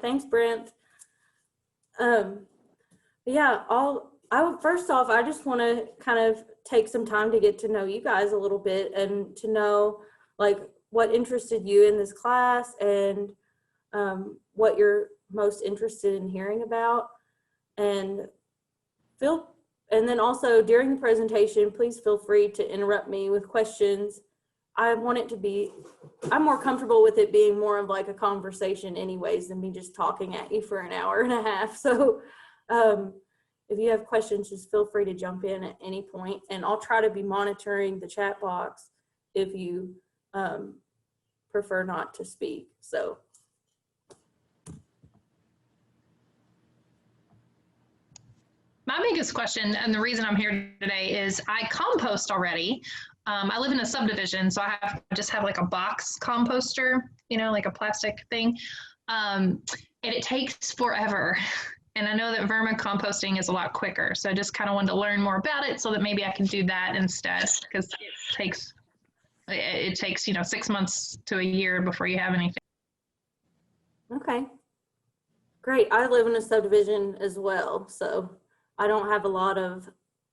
thanks, Brent. Yeah, first off, I just want to kind of take some time to get to know you guys a little bit and to know like what interested you in this class and what you're most interested in hearing about. And then also during the presentation, please feel free to interrupt me with questions. I'm more comfortable with it being more of like a conversation anyways than me just talking at you for an hour and a half. So if you have questions, just feel free to jump in at any point, and I'll try to be monitoring the chat box if you prefer not to speak. So. My biggest question, and the reason I'm here today, is I compost already. I live in a subdivision, so I just have like a box composter, you know, like a plastic thing, and it takes forever. And I know that vermicomposting is a lot quicker, so I just kind of wanted to learn more about it so that maybe I can do that instead, because it takes 6 months to a year before you have anything. Okay, great. I live in a subdivision as well, so I don't have a lot of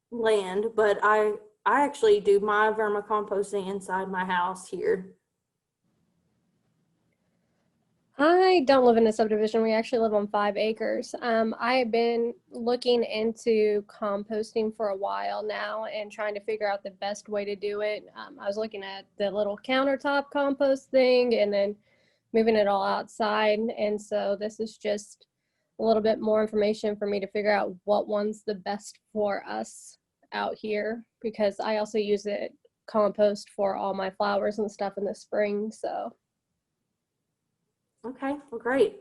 land, but I actually do my vermicomposting inside my house here. I don't live in a subdivision. We actually live on 5 acres. I've been looking into composting for a while now and trying to figure out the best way to do it. I was looking at the little countertop compost thing and then moving it all outside. And so this is just a little bit more information for me to figure out what one's the best for us out here, because I also use it compost for all my flowers and stuff in the spring. So okay, well, great.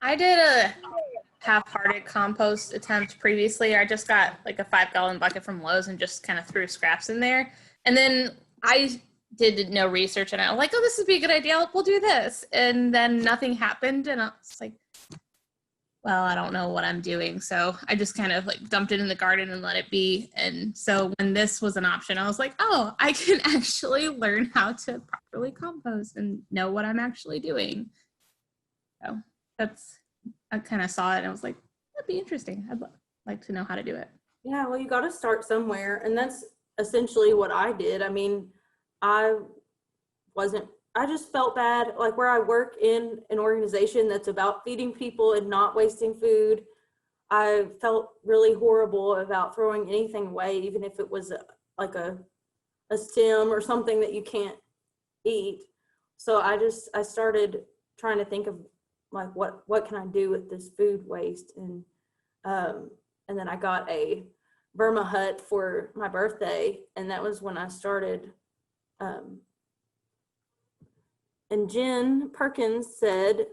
I did a half-hearted compost attempt previously. I just got like a 5-gallon bucket from Lowe's and just kind of threw scraps in there. And then I did no research and I was like, oh, this would be a good idea. We'll do this. And then nothing happened. And I was like, well, I don't know what I'm doing. So I just kind of like dumped it in the garden and let it be. And so when this was an option, I was like, oh, I can actually learn how to properly compost and know what I'm actually doing. So I kind of saw it and I was like, that'd be interesting. I'd like to know how to do it. Yeah, well, you got to start somewhere. And that's essentially what I did. I mean, I just felt bad, like where I work in an organization that's about feeding people and not wasting food. I felt really horrible about throwing anything away, even if it was like a stem or something that you can't eat. So I started trying to think of like, what can I do with this food waste? And then I got a Verma hut for my birthday. And that was when I started, and Jen Perkins said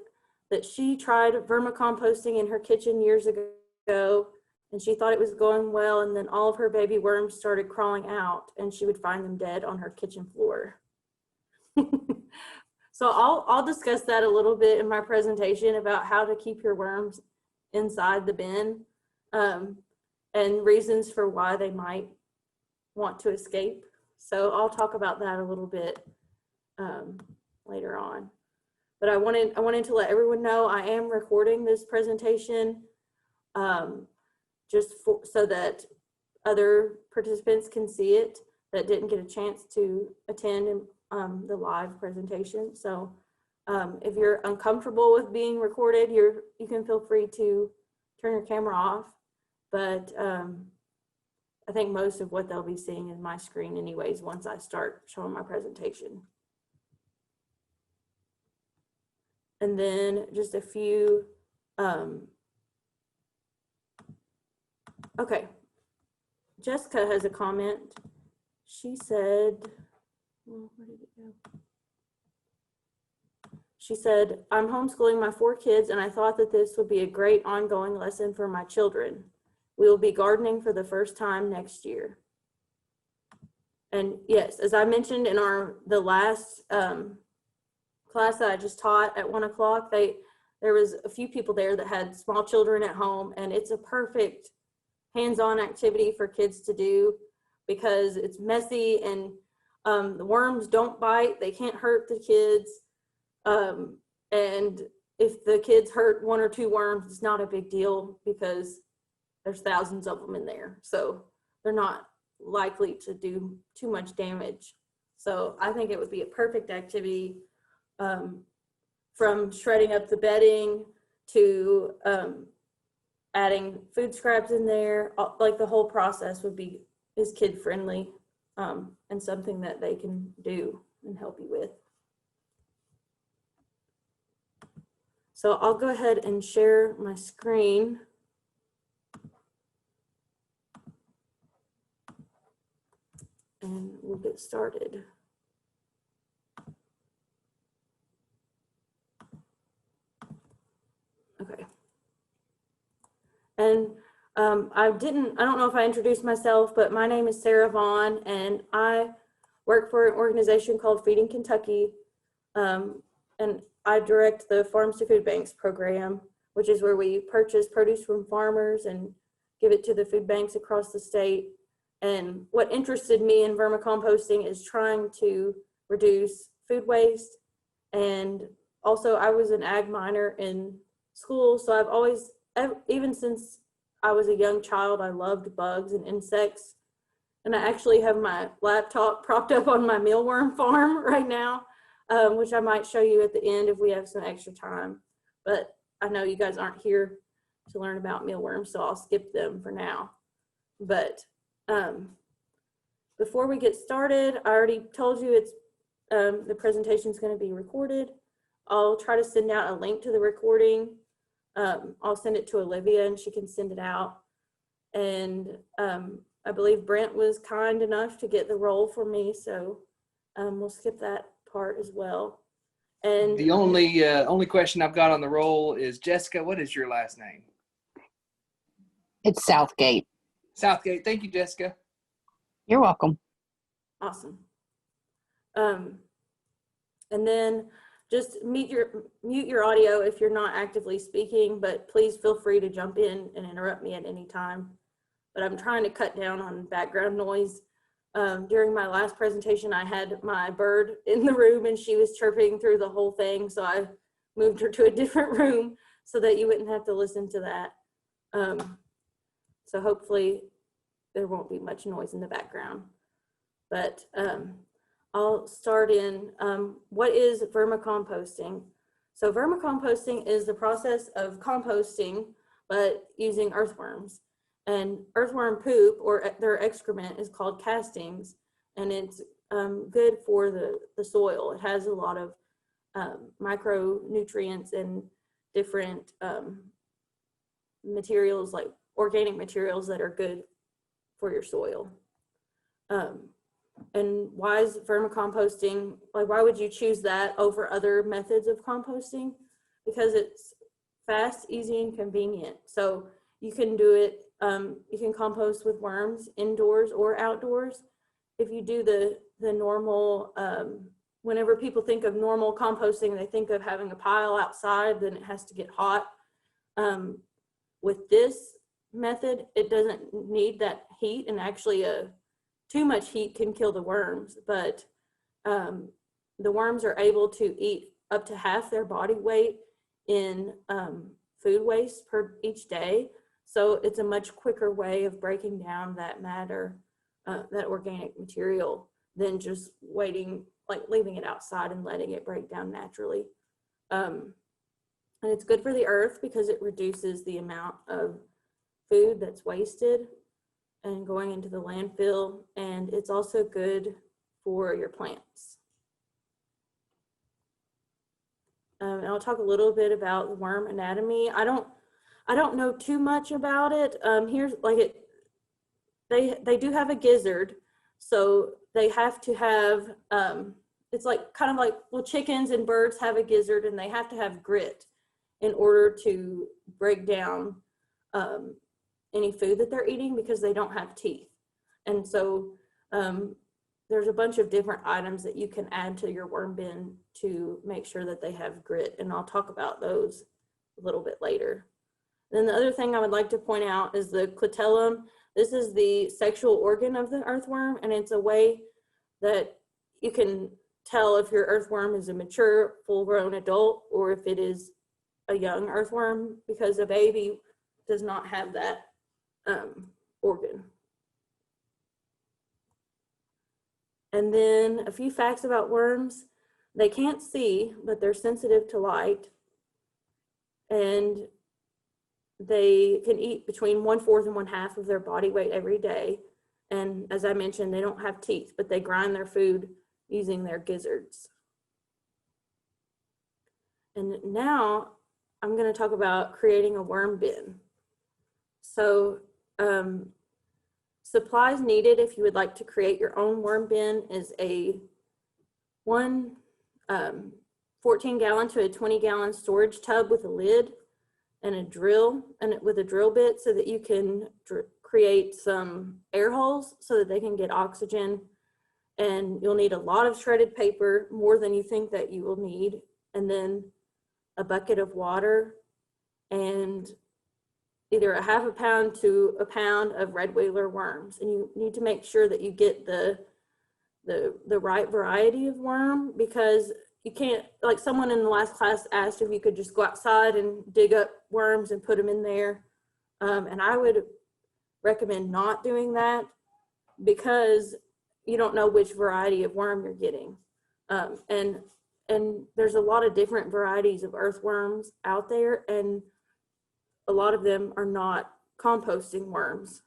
that she tried vermicomposting in her kitchen years ago, and she thought it was going well, and then all of her baby worms started crawling out, and she would find them dead on her kitchen floor. So I'll discuss that a little bit in my presentation about how to keep your worms inside the bin, and reasons for why they might want to escape. So I'll talk about that a little bit later on. But I wanted to let everyone know I am recording this presentation so that other participants can see it that didn't get a chance to attend the live presentation. So if you're uncomfortable with being recorded, you can feel free to turn your camera off. But I think most of what they'll be seeing is my screen anyways once I start showing my presentation. And then just a few, okay, Jessica has a comment. She said, well, where did it go? She said, I'm homeschooling my 4 kids and I thought that this would be a great ongoing lesson for my children. We will be gardening for the first time next year. And yes, as I mentioned in the last class that I just taught at 1 o'clock, there was a few people there that had small children at home, and it's a perfect hands-on activity for kids to do because it's messy, and The worms don't bite, they can't hurt the kids. And if the kids hurt 1 or 2 worms, it's not a big deal because there's thousands of them in there. So they're not likely to do too much damage. So I think it would be a perfect activity, from shredding up the bedding to adding food scraps in there. Like the whole process is kid friendly, and something that they can do and help you with. So I'll go ahead and share my screen. And we'll get started. Okay. And I don't know if I introduced myself, but my name is Sarah Vaughn, and I work for an organization called Feeding Kentucky. And I direct the Farms to Food Banks program, which is where we purchase produce from farmers and give it to the food banks across the state. And what interested me in vermicomposting is trying to reduce food waste. And also I was an ag minor in school, so I've always, even since I was a young child, I loved bugs and insects. And I actually have my laptop propped up on my mealworm farm right now, which I might show you at the end if we have some extra time. But I know you guys aren't here to learn about mealworms, so I'll skip them for now. But before we get started, I already told you the presentation is going to be recorded. I'll try to send out a link to the recording. I'll send it to Olivia and she can send it out. And I believe Brent was kind enough to get the role for me, so we'll skip that part as well. And the only question I've got on the roll is, Jessica, what is your last name? It's Southgate. Southgate. Thank you, Jessica. You're welcome. Awesome. And then just mute your audio if you're not actively speaking, but please feel free to jump in and interrupt me at any time. But I'm trying to cut down on background noise. During my last presentation, I had my bird in the room and she was chirping through the whole thing. So I moved her to a different room so that you wouldn't have to listen to that. So hopefully there won't be much noise in the background. But I'll start in what is vermicomposting. So vermicomposting is the process of composting, but using earthworms. And earthworm poop, or their excrement, is called castings, and it's good for the soil. It has a lot of micronutrients and different materials, like organic materials, that are good for your soil. And why is vermicomposting, like, why would you choose that over other methods of composting? Because it's fast, easy, and convenient. So you can do it, you can compost with worms indoors or outdoors. If you do the normal, whenever people think of normal composting, they think of having a pile outside, then it has to get hot. With this method, it doesn't need that heat, and actually too much heat can kill the worms, but the worms are able to eat up to half their body weight in food waste per each day. So it's a much quicker way of breaking down that matter, that organic material, than just waiting, like leaving it outside and letting it break down naturally. And it's good for the earth because it reduces the amount of food that's wasted and going into the landfill, and it's also good for your plants. And I'll talk a little bit about the worm anatomy. I don't know too much about it. Here's like they do have a gizzard, so they have to have it's like kind of like, well, chickens and birds have a gizzard, and they have to have grit in order to break down any food that they're eating, because they don't have teeth. And so there's a bunch of different items that you can add to your worm bin to make sure that they have grit, and I'll talk about those a little bit later. Then the other thing I would like to point out is the clitellum. This is the sexual organ of the earthworm, and it's a way that you can tell if your earthworm is a mature, full-grown adult, or if it is a young earthworm, because a baby does not have that organ. And then a few facts about worms. They can't see, but they're sensitive to light. And they can eat between 1/4 and 1/2 of their body weight every day. And as I mentioned, they don't have teeth, but they grind their food using their gizzards. And now I'm going to talk about creating a worm bin. So supplies needed if you would like to create your own worm bin is a 14-gallon to a 20-gallon storage tub with a lid and a drill, and with a drill bit, so that you can create some air holes so that they can get oxygen. And you'll need a lot of shredded paper, more than you think that you will need, and then a bucket of water, and either a 1/2 pound to a pound of red whaler worms. And you need to make sure that you get the right variety of worm, because you can't, like someone in the last class asked if you could just go outside and dig up worms and put them in there. And I would recommend not doing that, because you don't know which variety of worm you're getting. And there's a lot of different varieties of earthworms out there, and a lot of them are not composting worms.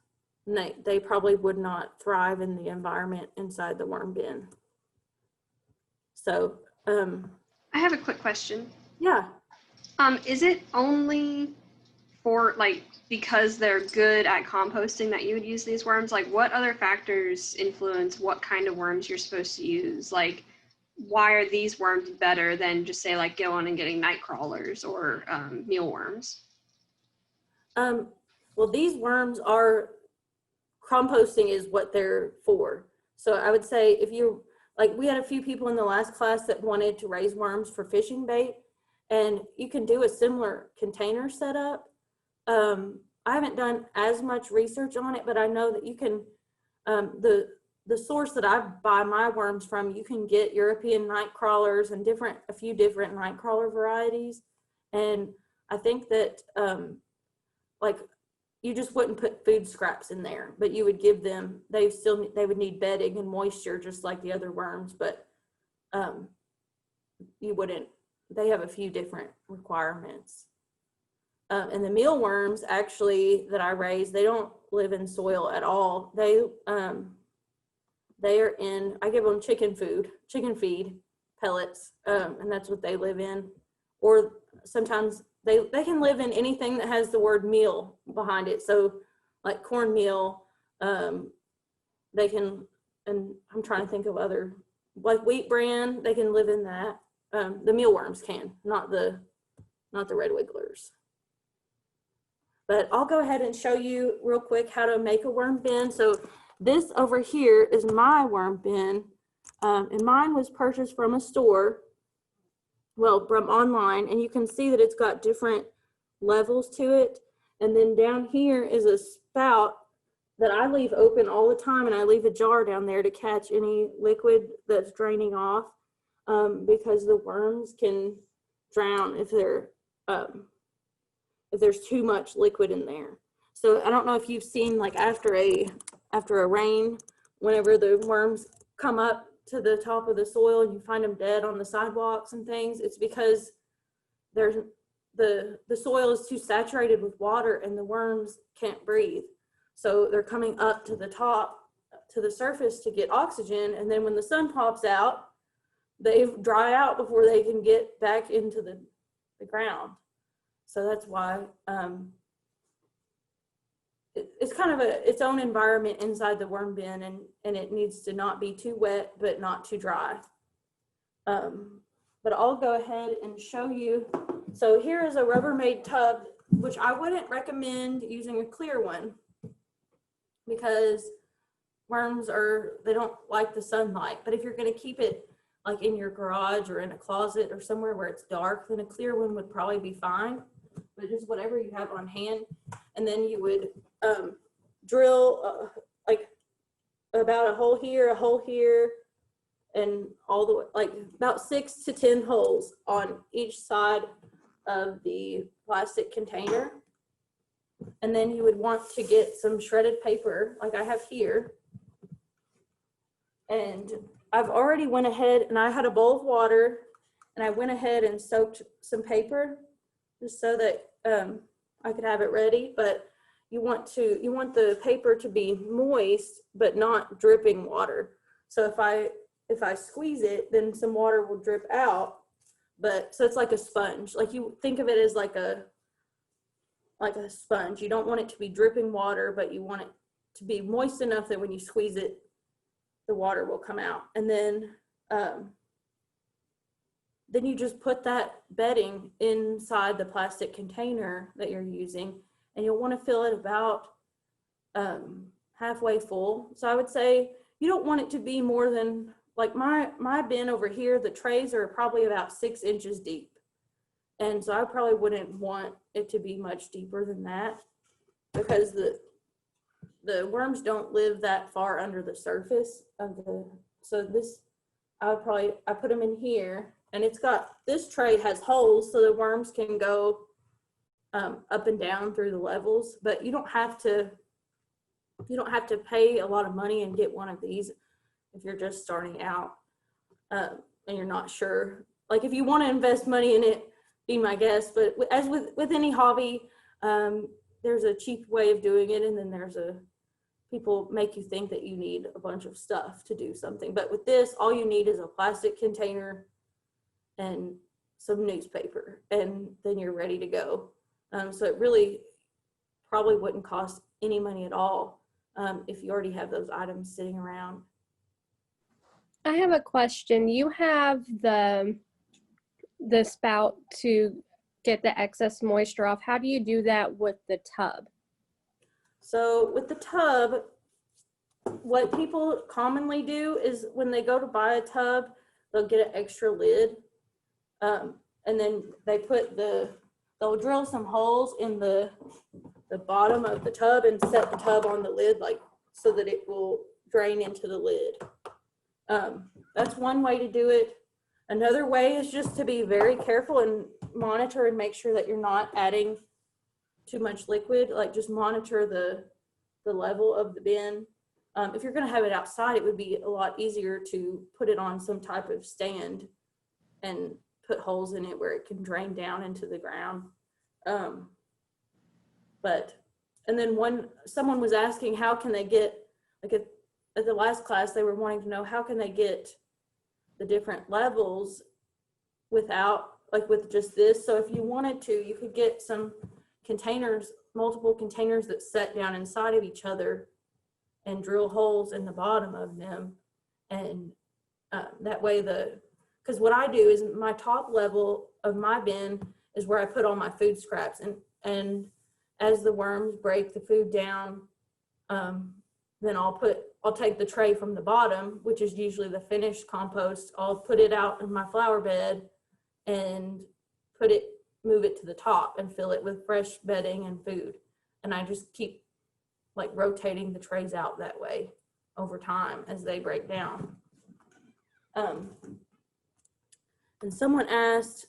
And they probably would not thrive in the environment inside the worm bin. So, I have a quick question. yeah. Is it only for because they're good at composting that you would use these worms? Like, what other factors influence what kind of worms you're supposed to use? Like, why are these worms better than just say like going and getting night crawlers or mealworms? Well, these worms are, composting is what they're for. So I would say if you, like, we had a few people in the last class that wanted to raise worms for fishing bait, and you can do a similar container setup. I haven't done as much research on it, but I know that you can, the source that I buy my worms from, you can get European night crawlers and a few different night crawler varieties. And I think that like, you just wouldn't put food scraps in there, but you would give them, they would need bedding and moisture just like the other worms, but you wouldn't, they have a few different requirements. And the mealworms actually that I raise, they don't live in soil at all. They are in, I give them chicken feed pellets, and that's what they live in. Or sometimes they can live in anything that has the word meal behind it. So like cornmeal, they can, and I'm trying to think of other, like wheat bran, they can live in that. The mealworms can, not the red wigglers. But I'll go ahead and show you real quick how to make a worm bin. So this over here is my worm bin, and mine was purchased from a store, well, from online, and you can see that it's got different levels to it. And then down here is a spout that I leave open all the time, and I leave a jar down there to catch any liquid that's draining off, because the worms can drown if there's too much liquid in there. So I don't know if you've seen, like after a rain, whenever the worms come up to the top of the soil and you find them dead on the sidewalks and things, it's because the soil is too saturated with water and the worms can't breathe. So they're coming up to the top, to the surface to get oxygen, and then when the sun pops out, they dry out before they can get back into the ground. So that's why it's kind of its own environment inside the worm bin, and it needs to not be too wet, but not too dry. But I'll go ahead and show you. So here is a Rubbermaid tub, which I wouldn't recommend using a clear one, because worms they don't like the sunlight. But if you're going to keep it like in your garage or in a closet or somewhere where it's dark, then a clear one would probably be fine. But just whatever you have on hand. And then you would drill like about a hole here, and all the way, like about 6 to 10 holes on each side of the plastic container. And then you would want to get some shredded paper like I have here. And I've already went ahead and I had a bowl of water and I went ahead and soaked some paper just so that I could have it ready. But you want the paper to be moist, but not dripping water. So if I squeeze it, then some water will drip out. But so it's like a sponge. Like you think of it as like a sponge. You don't want it to be dripping water, but you want it to be moist enough that when you squeeze it, the water will come out. And then you just put that bedding inside the plastic container that you're using, and you'll want to fill it about halfway full. So I would say you don't want it to be more than, like my bin over here, the trays are probably about 6 inches deep. And so I probably wouldn't want it to be much deeper than that, because the worms don't live that far under the surface of so this, I put them in here, and this tray has holes so the worms can go up and down through the levels, but you don't have to pay a lot of money and get one of these if you're just starting out and you're not sure. Like if you want to invest money in it, be my guest. But as with any hobby, there's a cheap way of doing it, and then people make you think that you need a bunch of stuff to do something. But with this, all you need is a plastic container and some newspaper, and then you're ready to go. So it really probably wouldn't cost any money at all if you already have those items sitting around. I have a question. You have the spout to get the excess moisture off. How do you do that with the tub? So with the tub, what people commonly do is when they go to buy a tub, they'll get an extra lid, and then they'll drill some holes in the bottom of the tub and set the tub on the lid, like so that it will drain into the lid. That's one way to do it. Another way is just to be very careful and monitor and make sure that you're not adding too much liquid. Like just monitor the level of the bin. If you're going to have it outside, it would be a lot easier to put it on some type of stand and put holes in it where it can drain down into the ground. And then someone was asking, how can they get, like at the last class, they were wanting to know how can they get the different levels without, like with just this. So if you wanted to, you could get some containers, multiple containers that set down inside of each other and drill holes in the bottom of them. And that way because what I do is my top level of my bin is where I put all my food scraps. And as the worms break the food down, then I'll take the tray from the bottom, which is usually the finished compost. I'll put it out in my flower bed and move it to the top and fill it with fresh bedding and food. And I just keep like rotating the trays out that way over time as they break down. And someone asked,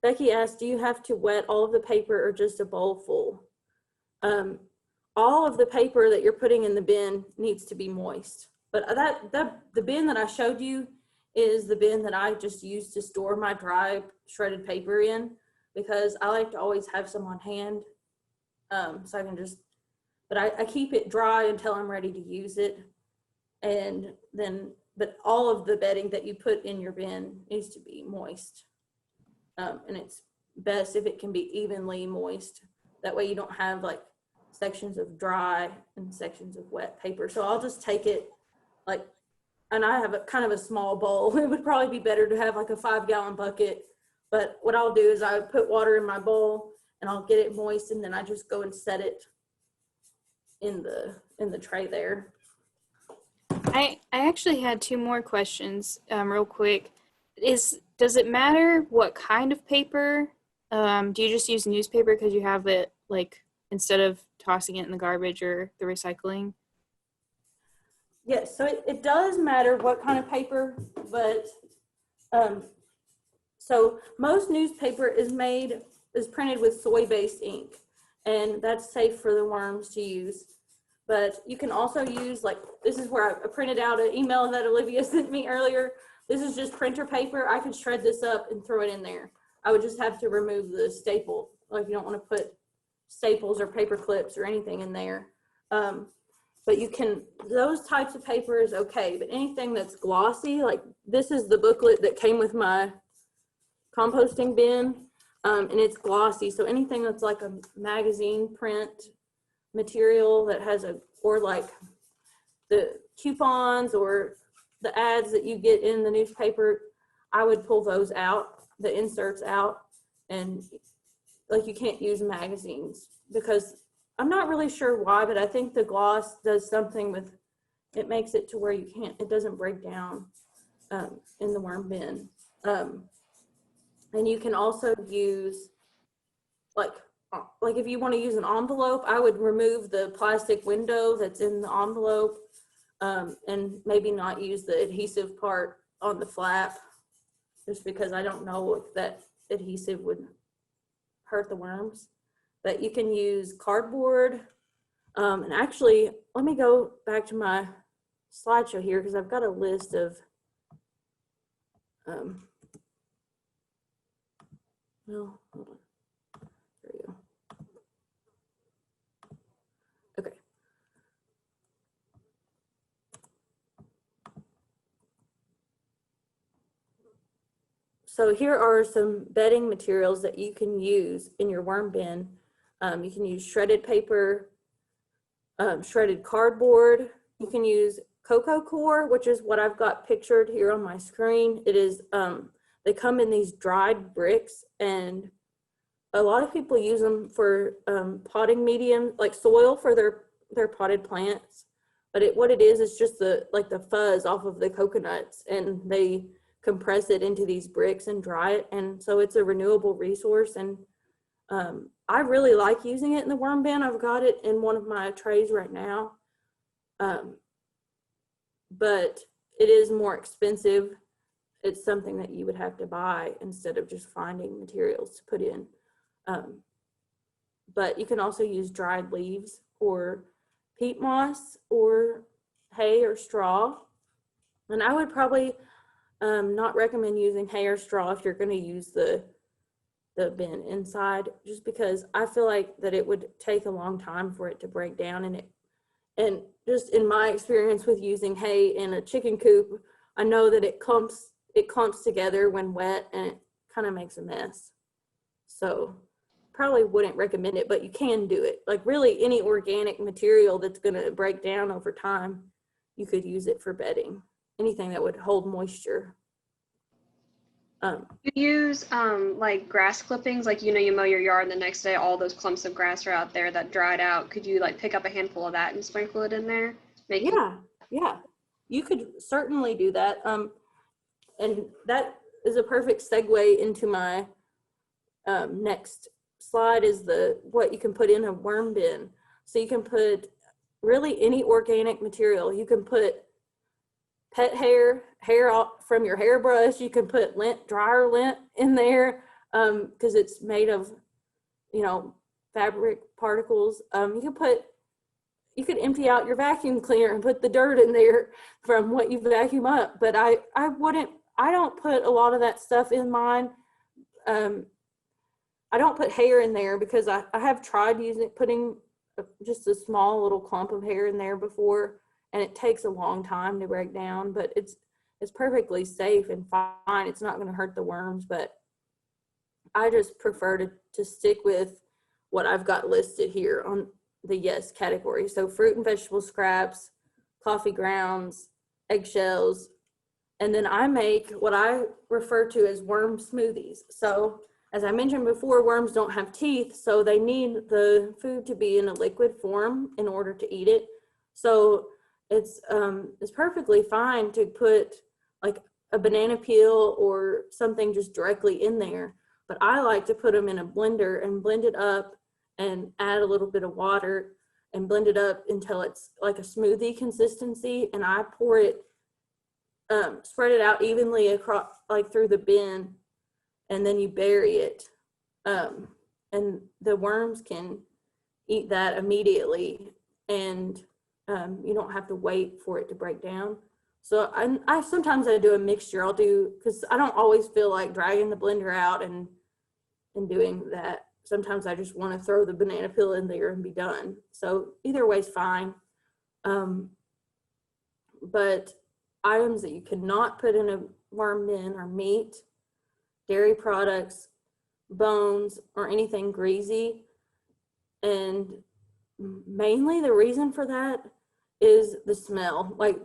Becky asked, do you have to wet all of the paper or just a bowl full? All of the paper that you're putting in the bin needs to be moist. But the bin that I showed you is the bin that I just use to store my dry shredded paper in, because I like to always have some on hand. So I can but I keep it dry until I'm ready to use it. And then, but all of the bedding that you put in your bin needs to be moist. And it's best if it can be evenly moist. That way you don't have like sections of dry and sections of wet paper. So I'll just take it and I have kind of a small bowl. It would probably be better to have like a 5-gallon bucket. But what I'll do is I put water in my bowl and I'll get it moist, and then I just go and set it in the tray there. I actually had 2 more questions real quick. Does it matter what kind of paper? Do you just use newspaper because you have it like instead of tossing it in the garbage or the recycling? Yes, so it does matter what kind of paper, but so most newspaper is printed with soy-based ink, and that's safe for the worms to use. But you can also use, like, this is where I printed out an email that Olivia sent me earlier. This is just printer paper. I could shred this up and throw it in there. I would just have to remove the staple. Like, you don't want to put staples or paper clips or anything in there. But you can, those types of paper is okay, but anything that's glossy, like this is the booklet that came with my composting bin, and it's glossy. So anything that's like a magazine print material that has or like the coupons or the ads that you get in the newspaper, I would pull those out, the inserts out, and like you can't use magazines because I'm not really sure why, but I think the gloss does something with, it makes it to where it doesn't break down in the worm bin. And you can also use, like if you want to use an envelope, I would remove the plastic window that's in the envelope, and maybe not use the adhesive part on the flap, just because I don't know if that adhesive would hurt the worms. But you can use cardboard, and actually, let me go back to my slideshow here because I've got a list of, well, hold on. There you go. Okay. So here are some bedding materials that you can use in your worm bin. You can use shredded paper, shredded cardboard. You can use cocoa core, which is what I've got pictured here on my screen. It is, they come in these dried bricks, and a lot of people use them for potting medium, like soil for their potted plants. But what it is just the fuzz off of the coconuts, and they compress it into these bricks and dry it. And so it's a renewable resource. And I really like using it in the worm bin. I've got it in one of my trays right now. But it is more expensive. It's something that you would have to buy instead of just finding materials to put in. But you can also use dried leaves or peat moss or hay or straw. And I would probably not recommend using hay or straw if you're going to use the bin inside, just because I feel like that it would take a long time for it to break down. And just in my experience with using hay in a chicken coop, I know that it clumps together when wet, and it kind of makes a mess. So probably wouldn't recommend it, but you can do it. Like really any organic material that's going to break down over time, you could use it for bedding. Anything that would hold moisture. You use like grass clippings, like you mow your yard and the next day all those clumps of grass are out there that dried out. Could you like pick up a handful of that and sprinkle it in there? Yeah, you could certainly do that. And that is a perfect segue into my next slide, is what you can put in a worm bin. So you can put really any organic material. You can put pet hair from your hairbrush. You can put dryer lint in there because it's made of, fabric particles. You could empty out your vacuum cleaner and put the dirt in there from what you vacuum up. But I don't put a lot of that stuff in mine. I don't put hair in there because I have tried putting just a small little clump of hair in there before, and it takes a long time to break down, but it's perfectly safe and fine. It's not going to hurt the worms, but I just prefer to stick with what I've got listed here on the yes category. So fruit and vegetable scraps, coffee grounds, eggshells, and then I make what I refer to as worm smoothies. So as I mentioned before, worms don't have teeth, so they need the food to be in a liquid form in order to eat it. So it's perfectly fine to put like a banana peel or something just directly in there. But I like to put them in a blender and blend it up and add a little bit of water and blend it up until it's like a smoothie consistency. And I pour it, spread it out evenly across, like through the bin, and then you bury it. And the worms can eat that immediately, and you don't have to wait for it to break down. So I sometimes I do a mixture. I'll do, because I don't always feel like dragging the blender out and doing that. Sometimes I just want to throw the banana peel in there and be done. So either way's fine. But items that you cannot put in a worm bin are meat, dairy products, bones, or anything greasy. And mainly the reason for that is the smell. Like,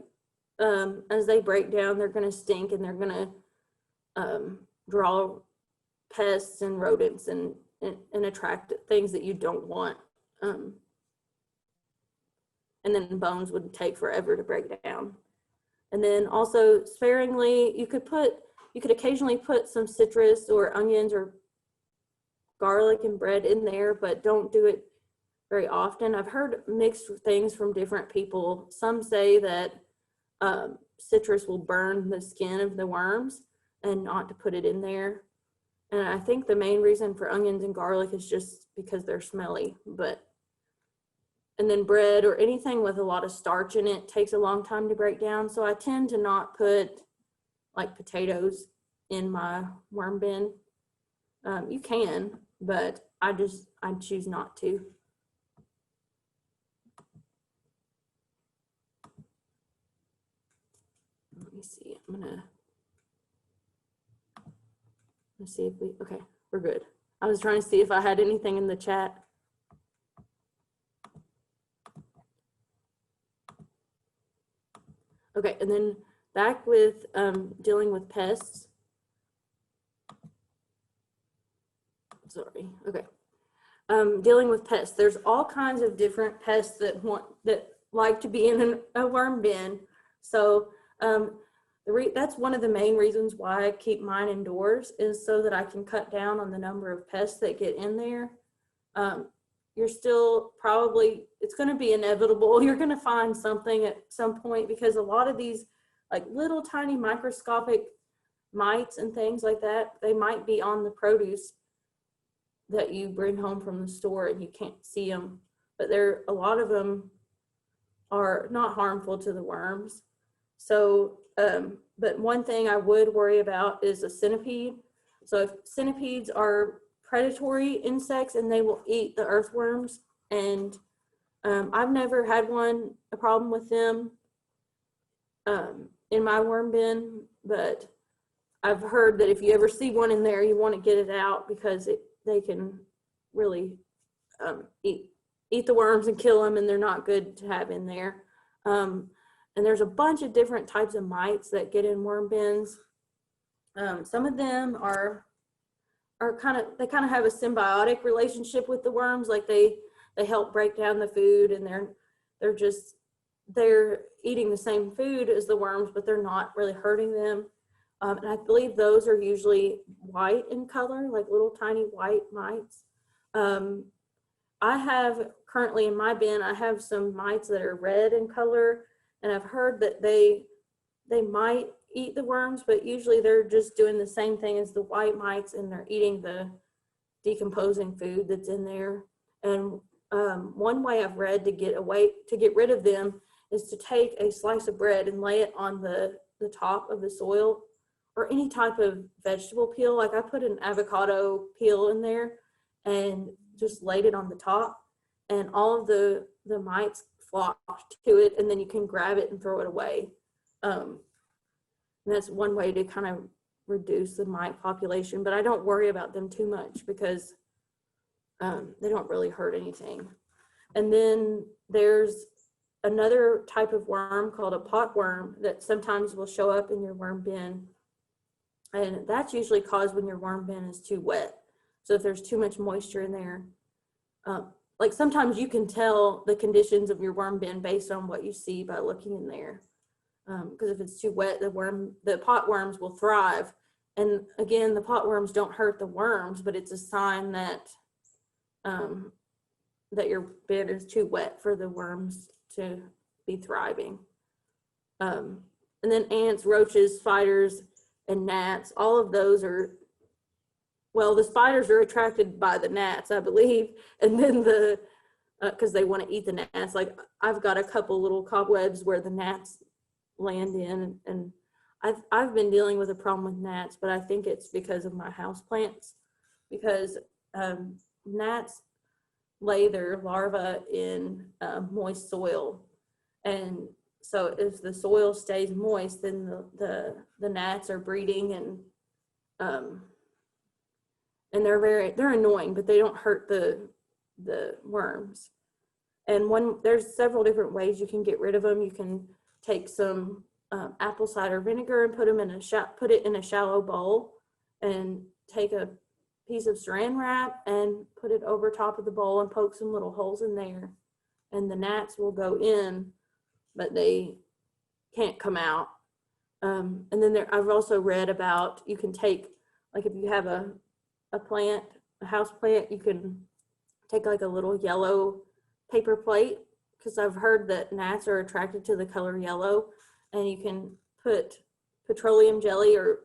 as they break down, they're going to stink, and they're going to draw pests and rodents and attract things that you don't want. And then bones would take forever to break down. And then also sparingly, you could occasionally put some citrus or onions or garlic and bread in there, but don't do it very often. I've heard mixed things from different people. Some say that citrus will burn the skin of the worms and not to put it in there. And I think the main reason for onions and garlic is just because they're smelly. And then bread or anything with a lot of starch in it takes a long time to break down. So I tend to not put like potatoes in my worm bin. You can, but I choose not to. Let me see. Let's see if okay, we're good. I was trying to see if I had anything in the chat. Okay, and then back with dealing with pests. Sorry, okay. Dealing with pests. There's all kinds of different pests that like to be in a worm bin. So that's one of the main reasons why I keep mine indoors, is so that I can cut down on the number of pests that get in there. You're still it's going to be inevitable. You're going to find something at some point, because a lot of these like little tiny microscopic mites and things like that, they might be on the produce that you bring home from the store and you can't see them. But a lot of them are not harmful to the worms. So, but one thing I would worry about is a centipede. So if centipedes are predatory insects and they will eat the earthworms, and I've never had a problem with them in my worm bin, but I've heard that if you ever see one in there, you want to get it out, because they can really eat the worms and kill them, and they're not good to have in there. And there's a bunch of different types of mites that get in worm bins. Some of them they kind of have a symbiotic relationship with the worms. Like they help break down the food, and they're eating the same food as the worms, but they're not really hurting them. And I believe those are usually white in color, like little tiny white mites. I have currently in my bin, I have some mites that are red in color, and I've heard that they might eat the worms, but usually they're just doing the same thing as the white mites, and they're eating the decomposing food that's in there. And one way I've read to get rid of them is to take a slice of bread and lay it on the top of the soil, or any type of vegetable peel. Like I put an avocado peel in there and just laid it on the top, and all of the mites flocked to it, and then you can grab it and throw it away. And that's one way to kind of reduce the mite population, but I don't worry about them too much, because they don't really hurt anything. And then there's another type of worm called a potworm that sometimes will show up in your worm bin. And that's usually caused when your worm bin is too wet. So if there's too much moisture in there, like sometimes you can tell the conditions of your worm bin based on what you see by looking in there. Because if it's too wet, the potworms will thrive. And again, the potworms don't hurt the worms, but it's a sign that that your bin is too wet for the worms to be thriving. And then ants, roaches, spiders, and gnats, all of those are, well, the spiders are attracted by the gnats, I believe, and then the, because they want to eat the gnats. Like I've got a couple little cobwebs where the gnats land in, and I've been dealing with a problem with gnats, but I think it's because of my house plants, because gnats lay their larvae in moist soil, and so if the soil stays moist, then the gnats are breeding, and they're annoying, but they don't hurt the worms. And there's several different ways you can get rid of them. You can take some apple cider vinegar and put it in a shallow bowl, and take a piece of saran wrap and put it over top of the bowl and poke some little holes in there, and the gnats will go in, but they can't come out. And then I've also read about, you can take, like if you have a plant, a house plant, you can take like a little yellow paper plate, because I've heard that gnats are attracted to the color yellow, and you can put petroleum jelly or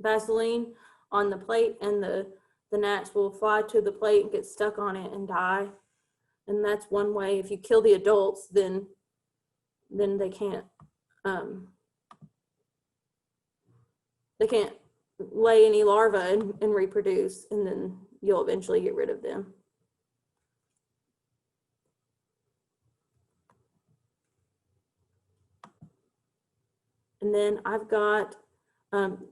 Vaseline on the plate, and the gnats will fly to the plate and get stuck on it and die. And that's one way. If you kill the adults, then they can't lay any larvae and reproduce, and then you'll eventually get rid of them. And then I've got,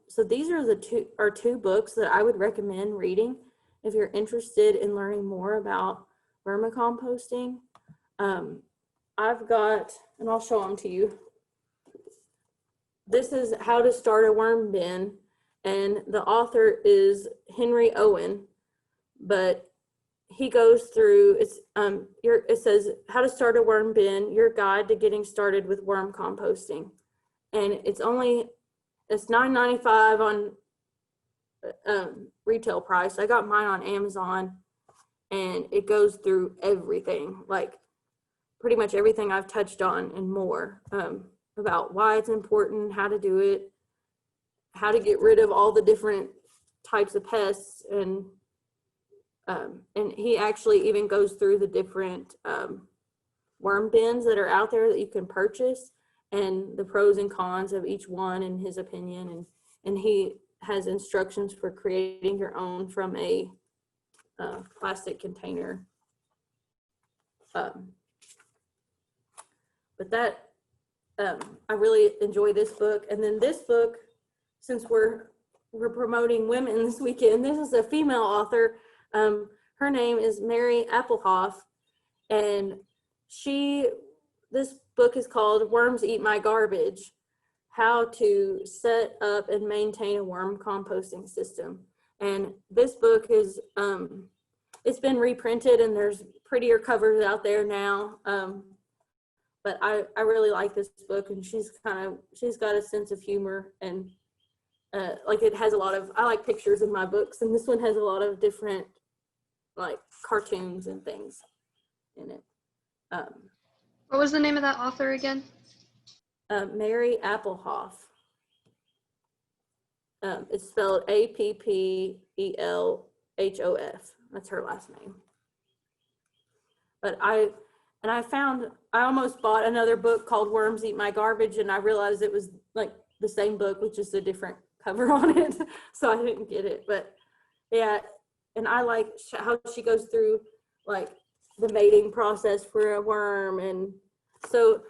so these are two books that I would recommend reading if you're interested in learning more about vermicomposting. I've got, and I'll show them to you. This is How to Start a Worm Bin, and the author is Henry Owen, but he goes through, it says How to Start a Worm Bin, Your Guide to Getting Started with Worm Composting. And it's $9.95 on retail price. I got mine on Amazon, and it goes through everything, like pretty much everything I've touched on and more, about why it's important, how to do it, how to get rid of all the different types of pests, and he actually even goes through the different worm bins that are out there that you can purchase, and the pros and cons of each one in his opinion, and he has instructions for creating your own from a plastic container. But that, I really enjoy this book. And then this book, since we're promoting women this weekend, this is a female author. Her name is Mary Applehoff, and this book is called Worms Eat My Garbage: How to Set Up and Maintain a Worm Composting System. And this book is, it's been reprinted, and there's prettier covers out there now. But I really like this book, and she's got a sense of humor, and like it has a lot of, I like pictures in my books, and this one has a lot of different like cartoons and things in it. What was the name of that author again? Mary Applehoff. It's spelled Appelhoff. That's her last name. But I almost bought another book called Worms Eat My Garbage, and I realized it was like the same book with just a different cover on it, so I didn't get it. But yeah, and I like how she goes through like the mating process for a worm. And so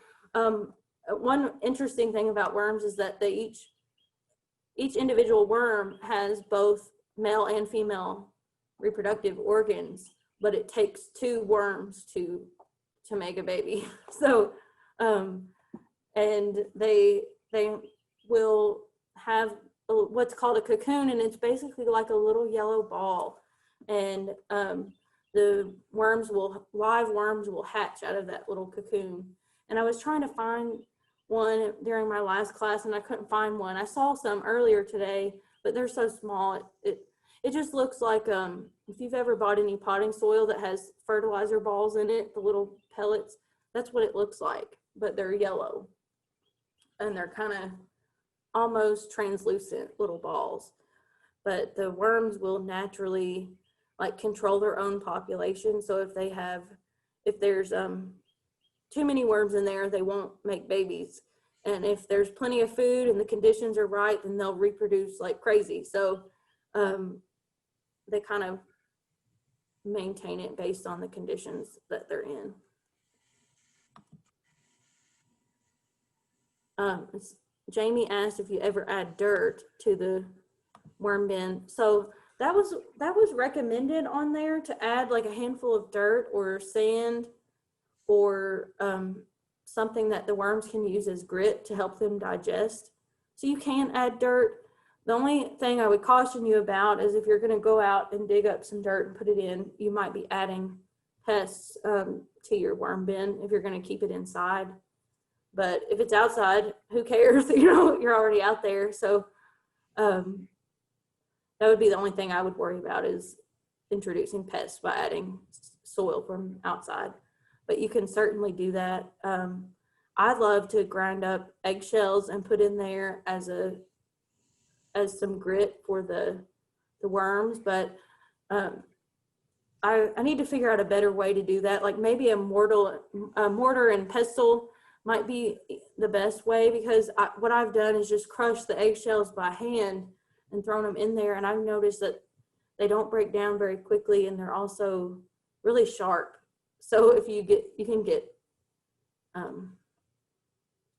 one interesting thing about worms is that each individual worm has both male and female reproductive organs, but it takes two worms to make a baby. So and they will have what's called a cocoon, and it's basically like a little yellow ball, and the live worms will hatch out of that little cocoon. And I was trying to find one during my last class, and I couldn't find one. I saw some earlier today, but they're so small, It just looks like, if you've ever bought any potting soil that has fertilizer balls in it, the little pellets, that's what it looks like, but they're yellow. And they're kind of almost translucent little balls. But the worms will naturally like control their own population. So if there's too many worms in there, they won't make babies. And if there's plenty of food and the conditions are right, then they'll reproduce like crazy. So they kind of maintain it based on the conditions that they're in. Jamie asked if you ever add dirt to the worm bin. So that was recommended on there, to add like a handful of dirt or sand or something that the worms can use as grit to help them digest. So you can add dirt. The only thing I would caution you about is if you're going to go out and dig up some dirt and put it in, you might be adding pests to your worm bin if you're going to keep it inside. But if it's outside, who cares? You know, you're already out there. So that would be the only thing I would worry about, is introducing pests by adding soil from outside. But you can certainly do that. I love to grind up eggshells and put in there as some grit for the worms, but I need to figure out a better way to do that. Like maybe a mortar and pestle might be the best way, because what I've done is just crush the eggshells by hand and thrown them in there, and I've noticed that they don't break down very quickly, and they're also really sharp. So if you can get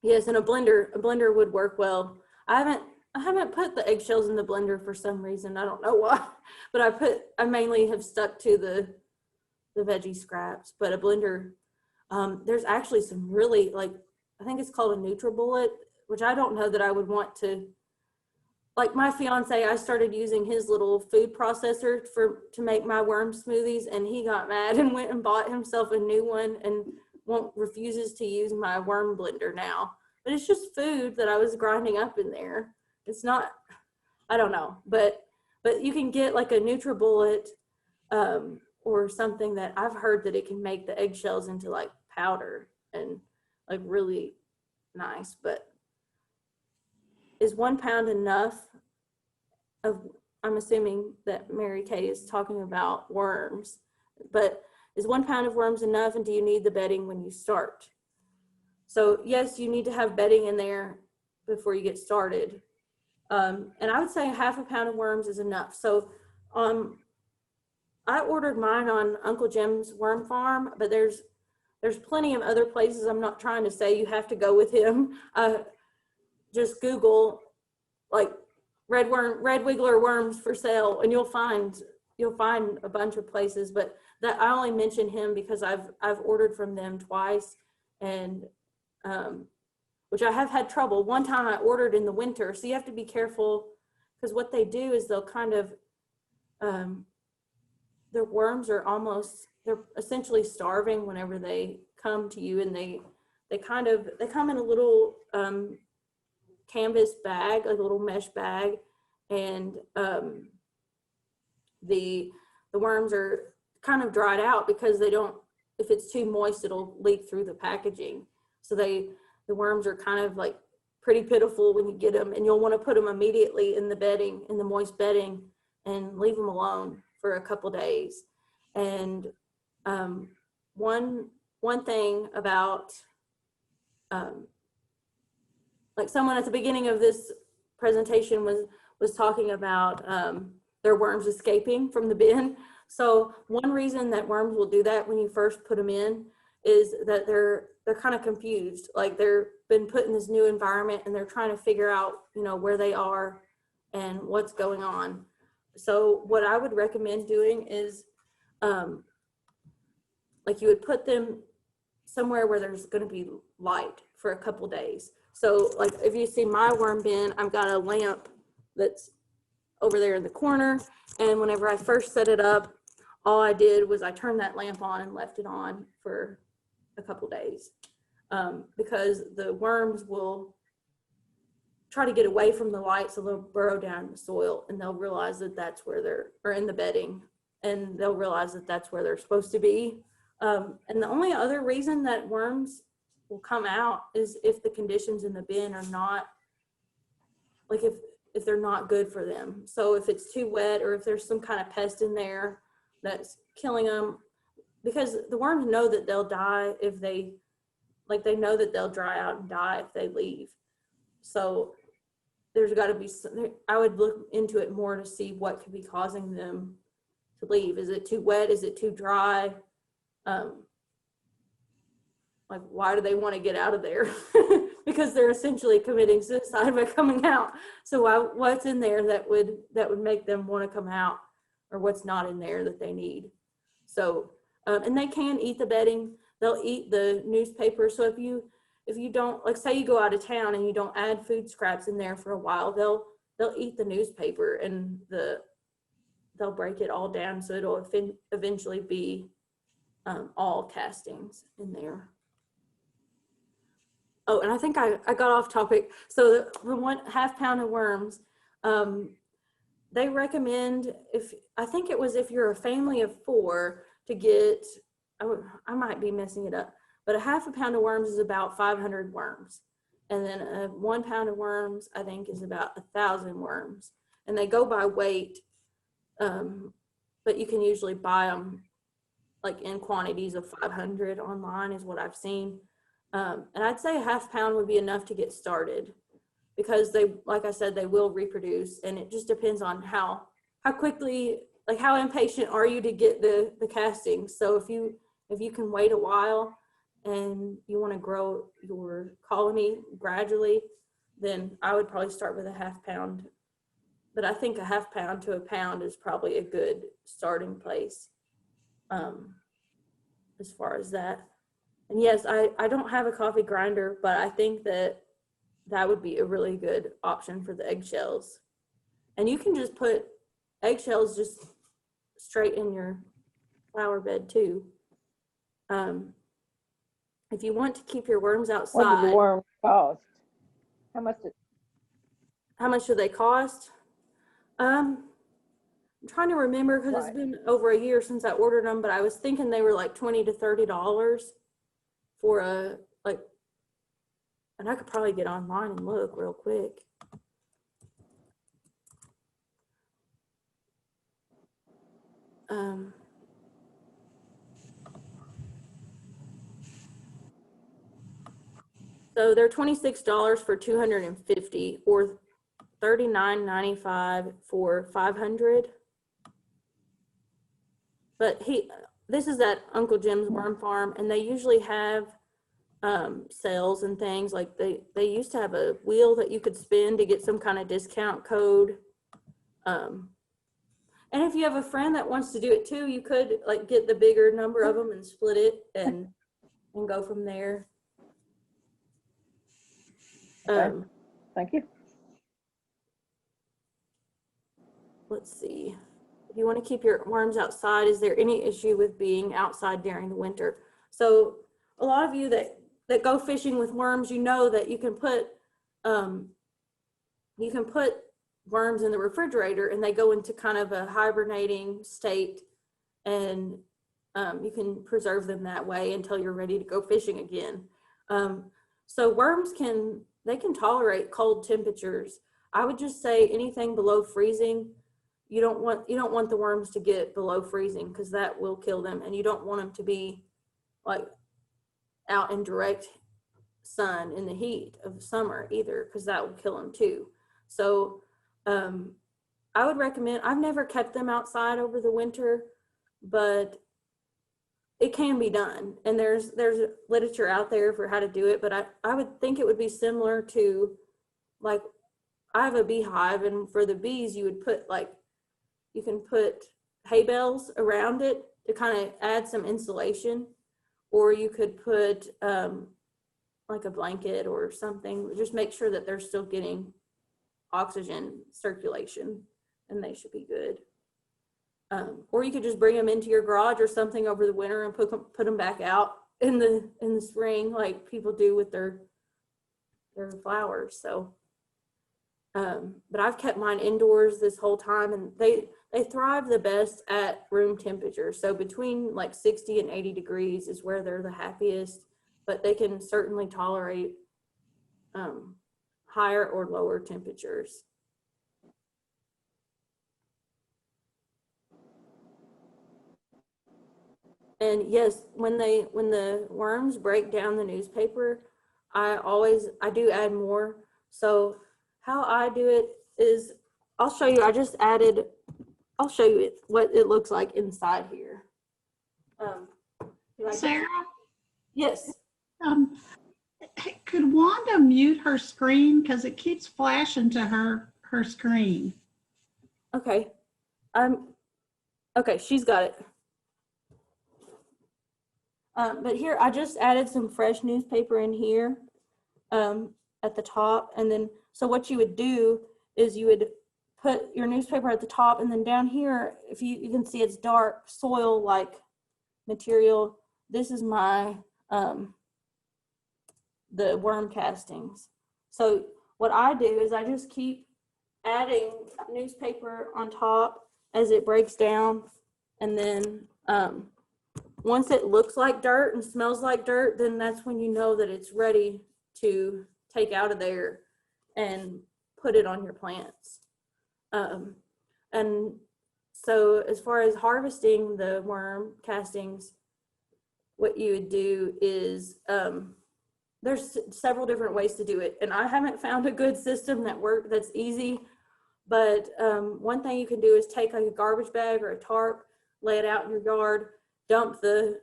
yes, and a blender would work well. I haven't put the eggshells in the blender for some reason. I don't know why, but I mainly have stuck to the veggie scraps. But a blender, there's actually some really, like, I think it's called a NutriBullet, which I don't know that I would want to. Like my fiance, I started using his little food processor to make my worm smoothies, and he got mad and went and bought himself a new one and refuses to use my worm blender now. But it's just food that I was grinding up in there. It's not, I don't know, but you can get like a NutriBullet or something that I've heard that it can make the eggshells into like powder and like really nice. But is 1 pound enough I'm assuming that Mary Kay is talking about worms, but is 1 pound of worms enough, and do you need the bedding when you start? So yes, you need to have bedding in there before you get started. And I would say 1/2 pound of worms is enough. So I ordered mine on Uncle Jim's Worm Farm, but there's plenty of other places. I'm not trying to say you have to go with him. Just Google like red wiggler worms for sale, and you'll find a bunch of places. But that I only mention him because I've ordered from them twice, and which I have had trouble. One time I ordered in the winter, so you have to be careful, because what they do is they'll kind of their worms are they're essentially starving whenever they come to you, and they come in a little canvas bag, like a little mesh bag, and the worms are kind of dried out because if it's too moist, it'll leak through the packaging. So the worms are kind of like pretty pitiful when you get them, and you'll want to put them immediately in the moist bedding, and leave them alone for a couple days. And one thing about like someone at the beginning of this presentation was talking about their worms escaping from the bin. So one reason that worms will do that when you first put them in is that they're kind of confused. Like they've been put in this new environment, and they're trying to figure out, where they are and what's going on. So what I would recommend doing is like you would put them somewhere where there's going to be light for a couple days. So like if you see my worm bin, I've got a lamp that's over there in the corner. And whenever I first set it up, all I did was I turned that lamp on and left it on for a couple days, because the worms will try to get away from the light, so they'll burrow down in the soil, and they'll realize that that's where they're, or in the bedding, and they'll realize that that's where they're supposed to be. And the only other reason that worms will come out is if the conditions in the bin are not, like if they're not good for them. So if it's too wet, or if there's some kind of pest in there that's killing them, because the worms know that they'll die if they, like they know that they'll dry out and die if they leave. So there's got to be some, I would look into it more to see what could be causing them to leave. Is it too wet? Is it too dry? Like, why do they want to get out of there? Because they're essentially committing suicide by coming out. So what's in there that would make them want to come out, or what's not in there that they need? So, and they can eat the bedding. They'll eat the newspaper. So if you don't, like, say you go out of town and you don't add food scraps in there for a while, they'll eat the newspaper, and they'll break it all down, so it'll eventually be all castings in there. Oh, and I think I got off topic. So the 1/2 pound of worms, they recommend, I think it was if you're a family of 4, to get, I might be messing it up, but 1/2 pound of worms is about 500 worms. And then 1 pound of worms, I think, is about 1,000 worms. And they go by weight, but you can usually buy them like in quantities of 500 online is what I've seen. And I'd say 1/2 pound would be enough to get started, because they, like I said, they will reproduce, and it just depends on how quickly, like how impatient are you to get the castings. So if you can wait a while and you want to grow your colony gradually, then I would probably start with 1/2 pound. But I think 1/2 pound to 1 pound is probably a good starting place as far as that. And yes, I don't have a coffee grinder, but I think that would be a really good option for the eggshells. And you can just put eggshells just straight in your flower bed too. If you want to keep your worms outside. What do the worms cost? How much do they cost? I'm trying to remember, because Right. it's been over a year since I ordered them, but I was thinking they were like $20 to $30 for a, like, and I could probably get online and look real quick. So they're $26 for 250, or $39.95 for 500. But this is at Uncle Jim's Worm Farm, and they usually have sales and things. Like they used to have a wheel that you could spin to get some kind of discount code. And if you have a friend that wants to do it too, you could like get the bigger number of them and split it and go from there. Thank you. Let's see. If you want to keep your worms outside, is there any issue with being outside during the winter? So a lot of you that go fishing with worms, you know that you can put worms in the refrigerator, and they go into kind of a hibernating state, and you can preserve them that way until you're ready to go fishing again. So worms can tolerate cold temperatures. I would just say anything below freezing, you don't want the worms to get below freezing, because that will kill them, and you don't want them to be like out in direct sun in the heat of summer either, because that will kill them too. So I would recommend, I've never kept them outside over the winter, but it can be done, and there's literature out there for how to do it. But I would think it would be similar to, like, I have a beehive, and for the bees you would put you can put hay bales around it to kind of add some insulation, or you could put like a blanket or something. Just make sure that they're still getting oxygen circulation, and they should be good. Or you could just bring them into your garage or something over the winter and put them back out in the spring, like people do with their flowers. So But I've kept mine indoors this whole time, and they thrive the best at room temperature. So between like 60 and 80 degrees is where they're the happiest, but they can certainly tolerate higher or lower temperatures. And yes, when the worms break down the newspaper, I do add more. So how I do it is, I'll show you. I'll show you what it looks like inside here. Sarah, Yes. could Wanda mute her screen because it keeps flashing to her screen? Okay. Okay, she's got it. But here, I just added some fresh newspaper in here at the top. And then, so what you would do is you would put your newspaper at the top, and then down here, if you can see it's dark soil-like material. This is my, the worm castings. So what I do is I just keep adding newspaper on top as it breaks down. And then once it looks like dirt and smells like dirt, then that's when you know that it's ready to take out of there and put it on your plants. And so as far as harvesting the worm castings, what you would do is, there's several different ways to do it. And I haven't found a good system that's easy, but one thing you can do is take like a garbage bag or a tarp, lay it out in your yard, dump the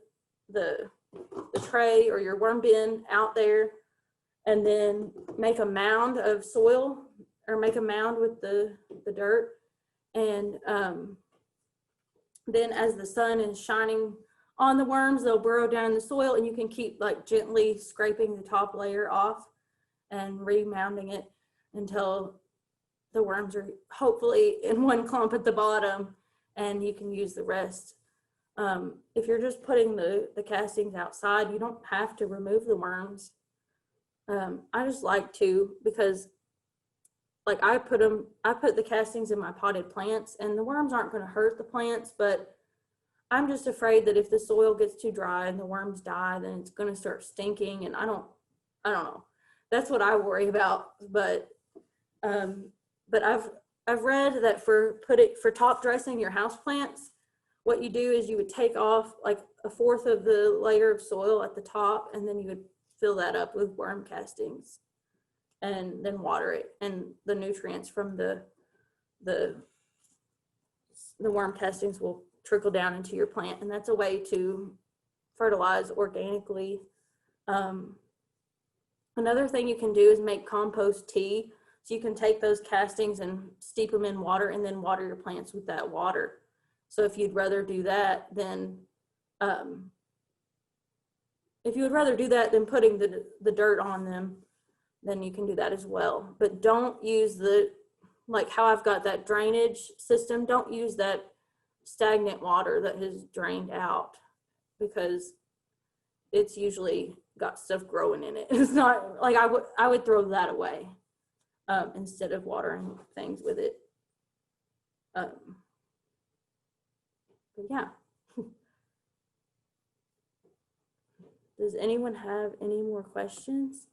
tray or your worm bin out there, and then make a mound of soil, or make a mound with the dirt. And then as the sun is shining on the worms, they'll burrow down in the soil, and you can keep like gently scraping the top layer off and remounding it until the worms are hopefully in one clump at the bottom, and you can use the rest. If you're just putting the castings outside, you don't have to remove the worms. I just like to, because like I put the castings in my potted plants, and the worms aren't going to hurt the plants, but I'm just afraid that if the soil gets too dry and the worms die, then it's going to start stinking, and I don't know. That's what I worry about. But I've read that for top dressing your house plants, what you do is you would take off like a fourth of the layer of soil at the top, and then you would fill that up with worm castings, and then water it, and the nutrients from the worm castings will trickle down into your plant, and that's a way to fertilize organically. Another thing you can do is make compost tea. So you can take those castings and steep them in water, and then water your plants with that water. So if you'd rather do that, then putting the dirt on them, then you can do that as well. But don't use like how I've got that drainage system, don't use that stagnant water that has drained out, because it's usually got stuff growing in it. It's not like I would throw that away instead of watering things with it. But yeah. Does anyone have any more questions?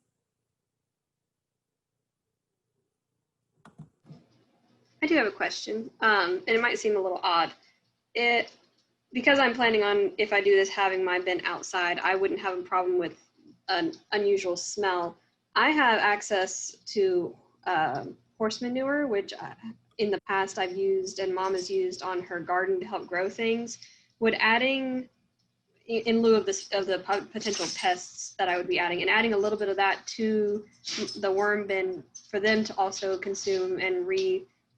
I do have a question, and it might seem a little odd. Because I'm planning on, if I do this, having my bin outside, I wouldn't have a problem with an unusual smell. I have access to horse manure, which in the past I've used and Mom has used on her garden to help grow things. Would adding, in lieu of the potential pests that I would be adding, and adding a little bit of that to the worm bin for them to also consume and refilter,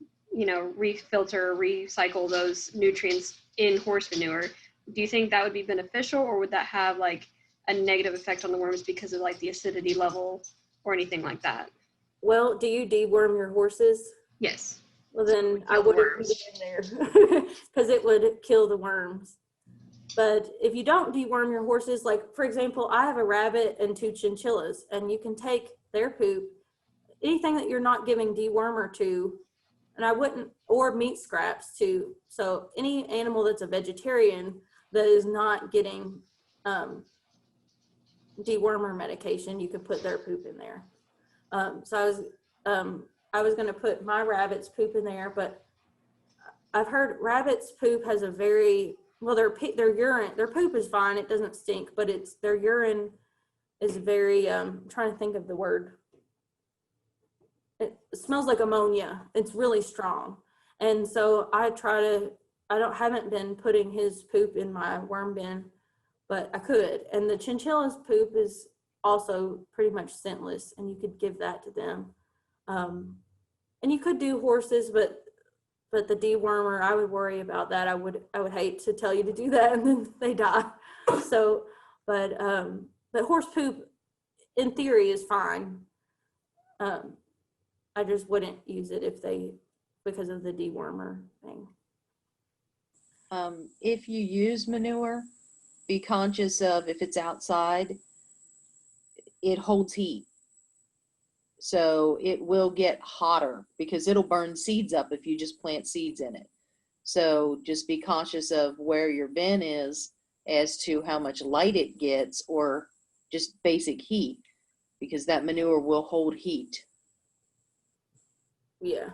recycle those nutrients in horse manure, do you think that would be beneficial, or would that have like a negative effect on the worms because of like the acidity level or anything like that? Well, do you deworm your horses? Yes. Well, then I wouldn't put it in there because it would kill the worms. But if you don't deworm your horses, like for example, I have a rabbit and 2 chinchillas, and you can take their poop anything that you're not giving dewormer to, and I wouldn't, or meat scraps to. So any animal that's a vegetarian that is not getting dewormer medication, you could put their poop in there. So I was going to put my rabbit's poop in there, but I've heard rabbit's poop has a very, well, their urine, their poop is fine. It doesn't stink, but their urine is very, I'm trying to think of the word. It smells like ammonia. It's really strong. And so I haven't been putting his poop in my worm bin, but I could. And the chinchilla's poop is also pretty much scentless, and you could give that to them. And you could do horses, but the dewormer, I would worry about that. I would hate to tell you to do that and then they die. So, but horse poop in theory is fine. I just wouldn't use it because of the dewormer thing. If you use manure, be conscious of if it's outside, it holds heat. So it will get hotter because it'll burn seeds up if you just plant seeds in it. So just be conscious of where your bin is as to how much light it gets or just basic heat, because that manure will hold heat. Yeah.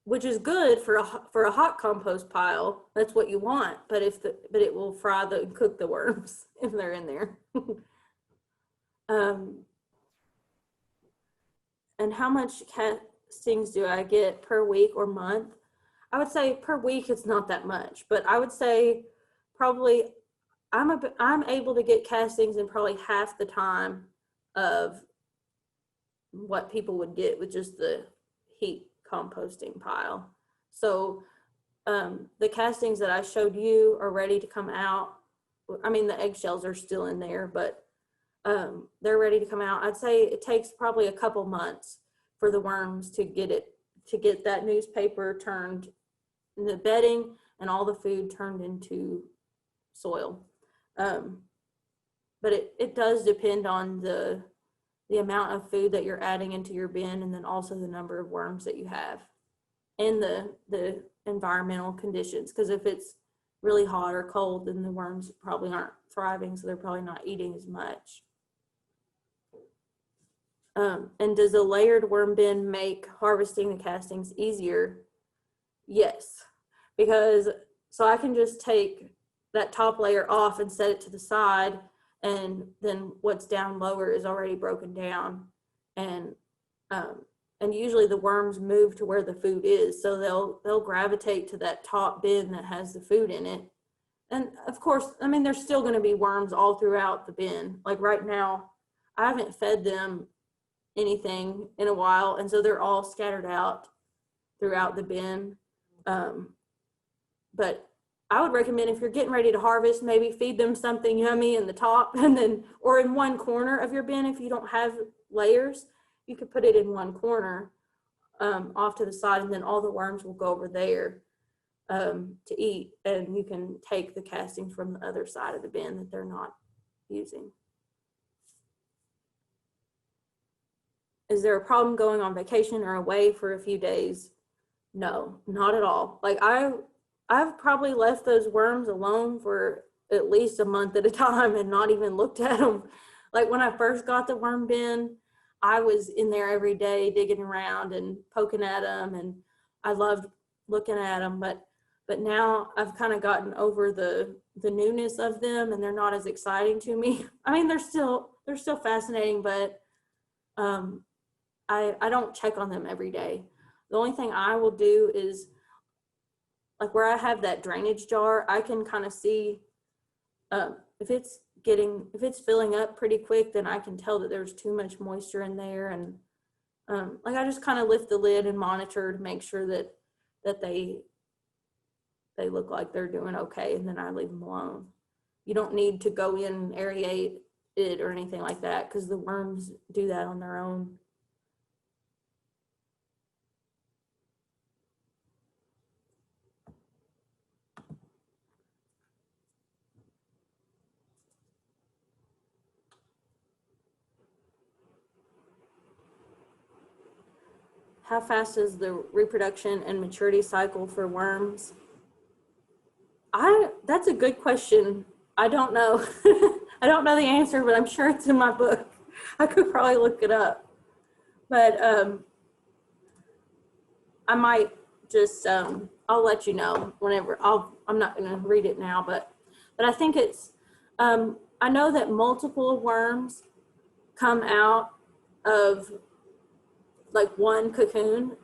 Which is good for a hot compost pile. That's what you want. But it will fry and cook the worms if they're in there. And how much castings do I get per week or month? I would say per week it's not that much, but I would say probably I'm able to get castings in probably half the time of what people would get with just the heat composting pile. So the castings that I showed you are ready to come out. I mean, the eggshells are still in there, but they're ready to come out. I'd say it takes probably a couple months for the worms to get that newspaper turned in the bedding and all the food turned into soil. But it does depend on the amount of food that you're adding into your bin, and then also the number of worms that you have and the environmental conditions. Because if it's really hot or cold, then the worms probably aren't thriving, so they're probably not eating as much. And does a layered worm bin make harvesting the castings easier? Yes, because so I can just take that top layer off and set it to the side, and then what's down lower is already broken down, and usually the worms move to where the food is, so they'll gravitate to that top bin that has the food in it. And of course, I mean, there's still going to be worms all throughout the bin. Like right now, I haven't fed them anything in a while, and so they're all scattered out throughout the bin. But I would recommend, if you're getting ready to harvest, maybe feed them something yummy in the top, and then, or in one corner of your bin. If you don't have layers, you could put it in one corner off to the side, and then all the worms will go over there to eat, and you can take the castings from the other side of the bin that they're not using. Is there a problem going on vacation or away for a few days? No, not at all. Like I've probably left those worms alone for at least a month at a time and not even looked at them. Like when I first got the worm bin, I was in there every day digging around and poking at them, and I loved looking at them. But now I've kind of gotten over the newness of them, and they're not as exciting to me. I mean, they're still fascinating, but I don't check on them every day. The only thing I will do is, like where I have that drainage jar, I can kind of see if it's filling up pretty quick, then I can tell that there's too much moisture in there. And like I just kind of lift the lid and monitor to make sure that they look like they're doing okay, and then I leave them alone. You don't need to go in and aerate it or anything like that, because the worms do that on their own. how fast is the reproduction and maturity cycle for worms? That's a good question. I don't know. I don't know the answer, but I'm sure it's in my book. I could probably look it up. But I might just, I'll let you know whenever. I'm not going to read it now, but I think it's, I know that multiple worms come out of like one cocoon,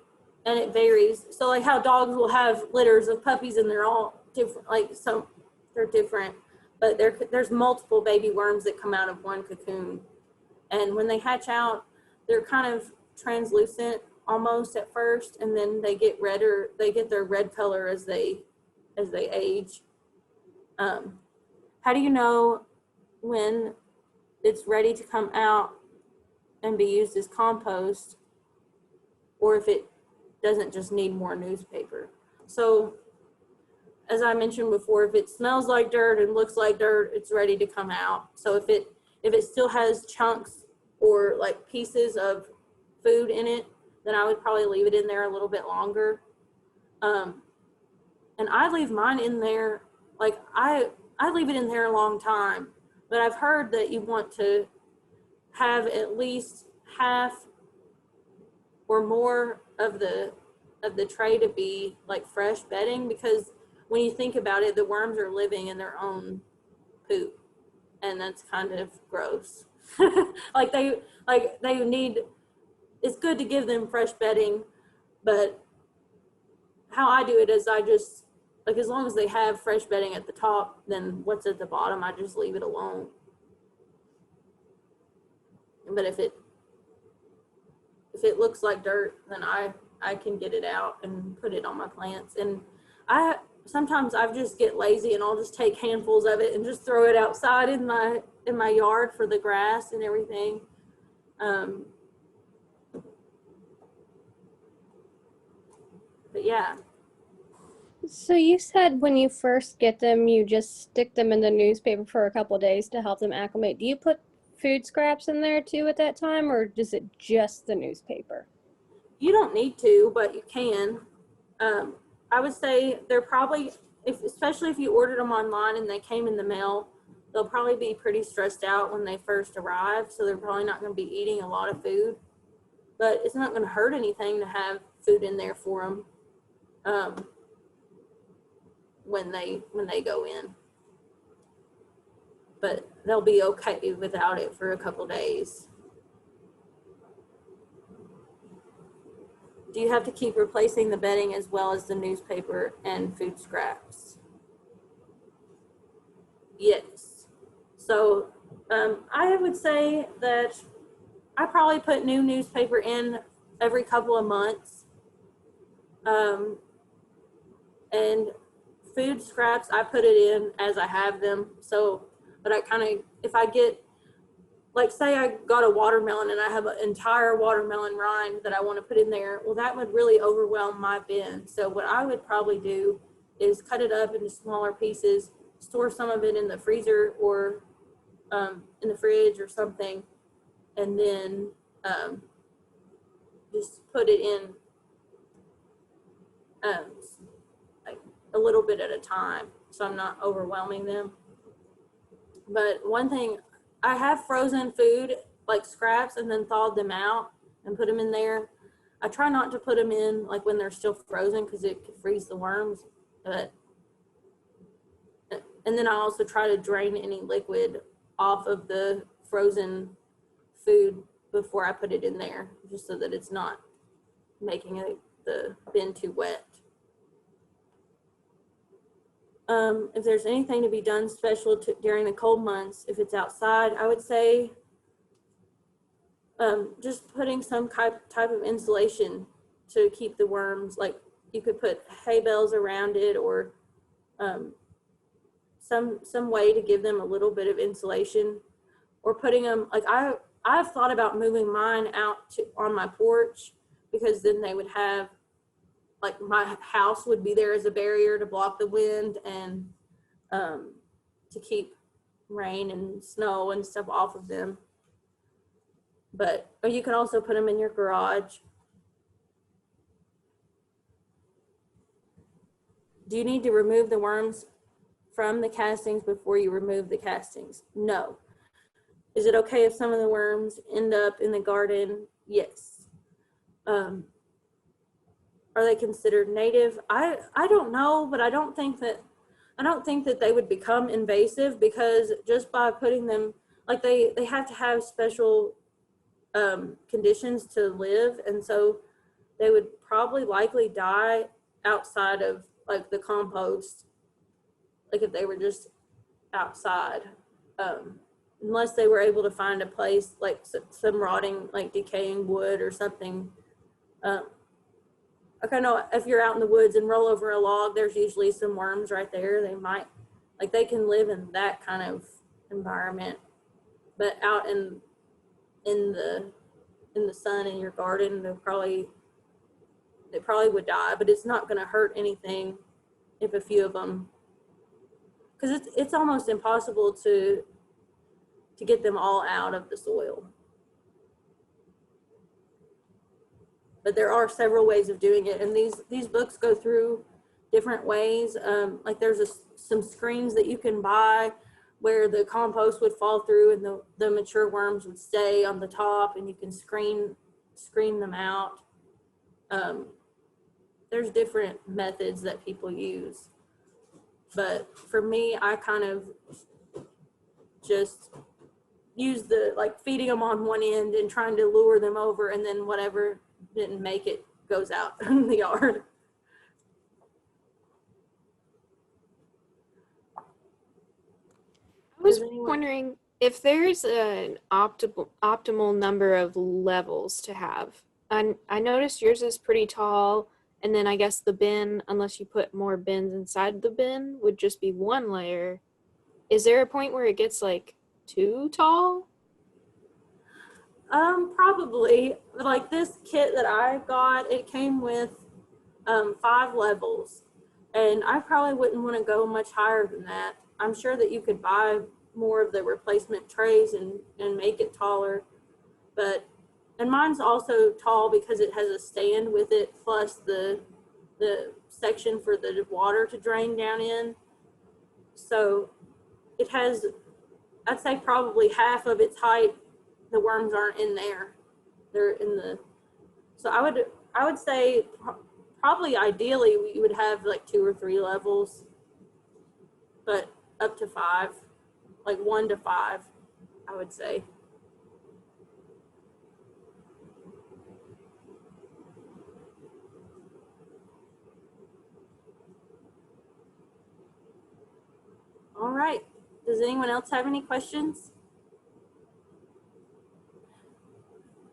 and it varies. So like how dogs will have litters of puppies and they're all different, like some they're different, but there's multiple baby worms that come out of one cocoon. And when they hatch out, they're kind of translucent almost at first, and then they get redder, they get their red color as they age. How do you know when it's ready to come out and be used as compost, or if it doesn't just need more newspaper? So as I mentioned before, if it smells like dirt and looks like dirt, it's ready to come out. So if it still has chunks or like pieces of food in it, then I would probably leave it in there a little bit longer. And I leave mine in there, like I leave it in there a long time, but I've heard that you want to have at least half or more of the tray to be like fresh bedding, because when you think about it, the worms are living in their own poop, and that's kind of gross. like they need, it's good to give them fresh bedding, but how I do it is I just, like, as long as they have fresh bedding at the top, then what's at the bottom, I just leave it alone. But if it looks like dirt, then I can get it out and put it on my plants. And sometimes I just get lazy and I'll just take handfuls of it and just throw it outside in my yard for the grass and everything. But yeah. So you said when you first get them, you just stick them in the newspaper for a couple of days to help them acclimate. Do you put food scraps in there too at that time, or is it just the newspaper? You don't need to, but you can. I would say they're probably, especially if you ordered them online and they came in the mail, they'll probably be pretty stressed out when they first arrive, so they're probably not going to be eating a lot of food. But it's not going to hurt anything to have food in there for them when they go in. But they'll be okay without it for a couple days. Do you have to keep replacing the bedding as well as the newspaper and food scraps? Yes. So I would say that I probably put new newspaper in every couple of months. And food scraps, I put it in as I have them. So, but I kind of, if I get, like say I got a watermelon and I have an entire watermelon rind that I want to put in there, well, that would really overwhelm my bin. So what I would probably do is cut it up into smaller pieces, store some of it in the freezer or in the fridge or something, and then just put it in like a little bit at a time, so I'm not overwhelming them. But one thing, I have frozen food, like scraps, and then thawed them out and put them in there. I try not to put them in like when they're still frozen because it could freeze the worms. But and then I also try to drain any liquid off of the frozen food before I put it in there, just so that it's not making the bin too wet. If there's anything to be done special during the cold months, if it's outside, I would say just putting some type of insulation to keep the worms, like you could put hay bales around it, or some way to give them a little bit of insulation, or putting them, like I've thought about moving mine out on my porch, because then they would have, like my house would be there as a barrier to block the wind and to keep rain and snow and stuff off of them. But or you can also put them in your garage. do you need to remove the worms from the castings before you remove the castings? No. Is it okay if some of the worms end up in the garden? Yes. Are they considered native? I don't know, but I don't think that they would become invasive, because just by putting them, like they have to have special conditions to live, and so they would probably likely die outside of like the compost, like if they were just outside, unless they were able to find a place like some rotting, like decaying wood or something. Like I know if you're out in the woods and roll over a log, there's usually some worms right there. They might, like they can live in that kind of environment, but out in the sun in your garden, they probably would die, but it's not going to hurt anything if a few of them, because it's almost impossible to get them all out of the soil. But there are several ways of doing it, and these books go through different ways. Like there's some screens that you can buy where the compost would fall through and the mature worms would stay on the top, and you can screen them out. There's different methods that people use, but for me, I kind of just use the like feeding them on one end and trying to lure them over, and then whatever didn't make it goes out in the yard. I was Does anyone- wondering if there's an optimal number of levels to have. I noticed yours is pretty tall, and then I guess the bin, unless you put more bins inside the bin, would just be one layer. Is there a point where it gets like too tall? Probably. Like this kit that I got, it came with 5 levels, and I probably wouldn't want to go much higher than that. I'm sure that you could buy more of the replacement trays and make it taller, and mine's also tall because it has a stand with it, plus the section for the water to drain down in. So it has, I'd say probably half of its height, the worms aren't in there. They're in the, so I would say probably ideally we would have like 2 or 3 levels, but up to 5, like 1 to 5, I would say. All right. Does anyone else have any questions?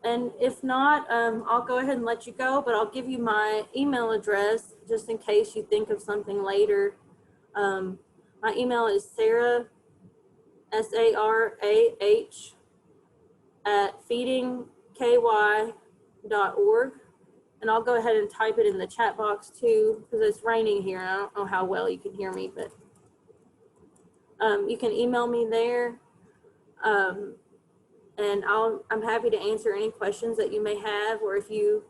And if not, I'll go ahead and let you go, but I'll give you my email address just in case you think of something later. My email is Sarah, SARAH, at fw.ky.gov. And I'll go ahead and type it in the chat box too, because it's raining here. I don't know how well you can hear me, but you can email me there. And I'm happy to answer any questions that you may have, or if you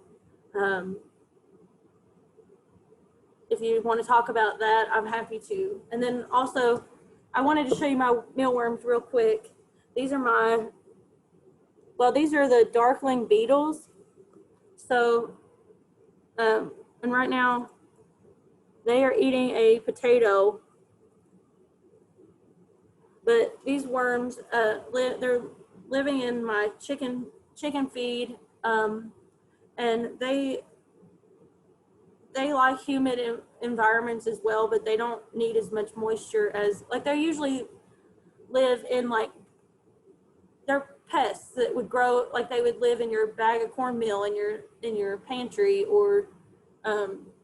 want to talk about that, I'm happy to. And then also, I wanted to show you my mealworms real quick. These are these are the darkling beetles. So, and right now, they are eating a potato. But these worms, they're living in my chicken feed, and they like humid environments as well, but they don't need as much moisture as, like, they usually live in, like, they're pests that would grow, like they would live in your bag of cornmeal in your pantry, or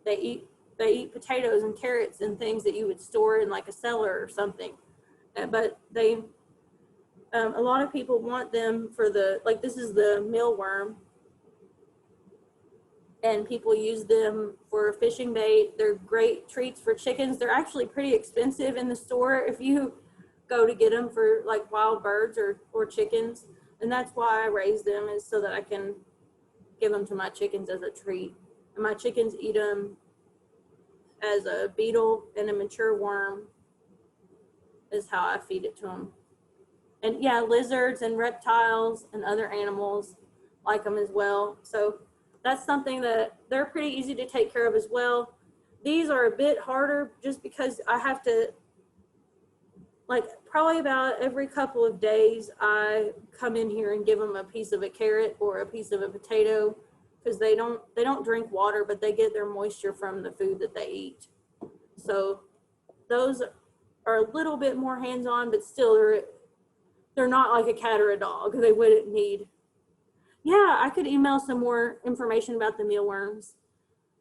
they eat potatoes and carrots and things that you would store in like a cellar or something. But they, a lot of people want them for like this is the mealworm, and people use them for fishing bait. They're great treats for chickens. They're actually pretty expensive in the store if you go to get them for like wild birds or chickens. And that's why I raise them, is so that I can give them to my chickens as a treat. And my chickens eat them as a beetle and a mature worm is how I feed it to them. And yeah, lizards and reptiles and other animals like them as well. So that's something that they're pretty easy to take care of as well. These are a bit harder just because I have to, like, probably about every couple of days, I come in here and give them a piece of a carrot or a piece of a potato, because they don't drink water, but they get their moisture from the food that they eat. So those are a little bit more hands-on, but still they're not like a cat or a dog. They wouldn't need. Yeah, I could email some more information about the mealworms.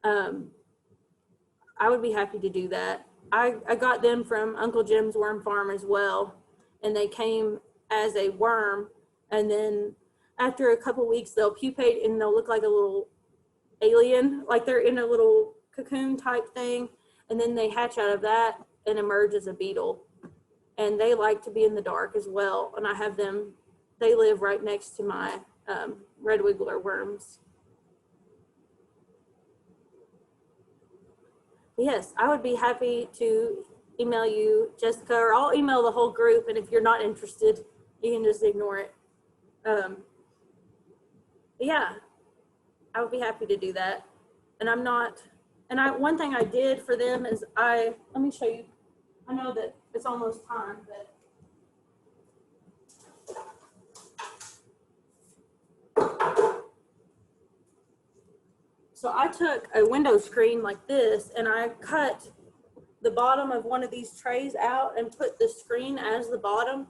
I would be happy to do that. I got them from Uncle Jim's worm farm as well, and they came as a worm, and then after a couple weeks they'll pupate and they'll look like a little alien, like they're in a little cocoon type thing, and then they hatch out of that and emerge as a beetle. And they like to be in the dark as well, and I have them, they live right next to my red wiggler worms. Yes, I would be happy to email you, Jessica, or I'll email the whole group, and if you're not interested, you can just ignore it. Yeah, I would be happy to do that. And I'm not, and one thing I did for them is let me show you. I know that it's almost time, but so I took a window screen like this and I cut the bottom of one of these trays out and put the screen as the bottom,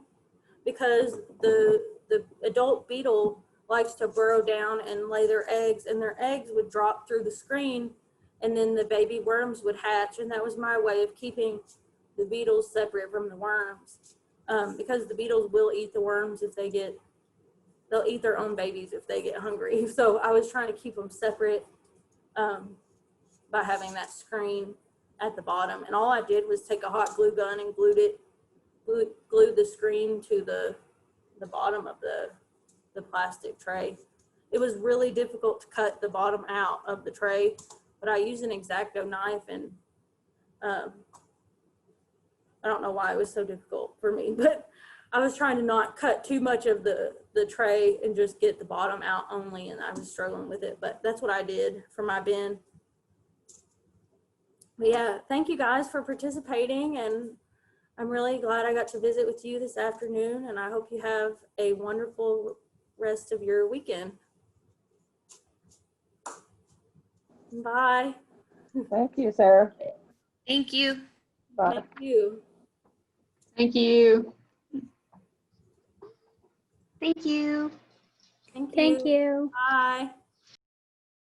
because the adult beetle likes to burrow down and lay their eggs, and their eggs would drop through the screen and then the baby worms would hatch. And that was my way of keeping the beetles separate from the worms, because the beetles will eat the worms if they'll eat their own babies if they get hungry. So I was trying to keep them separate by having that screen at the bottom. And all I did was take a hot glue gun and glued the screen to the bottom of the plastic tray. It was really difficult to cut the bottom out of the tray, but I used an X-Acto knife, and I don't know why it was so difficult for me, but I was trying to not cut too much of the tray and just get the bottom out only, and I was struggling with it, but that's what I did for my bin. But yeah, thank you guys for participating, and I'm really glad I got to visit with you this afternoon, and I hope you have a wonderful rest of your weekend. Bye. Thank you, Sarah. Thank you. Bye. Thank you. Thank you. Thank you. Thank you. Thank you. Bye.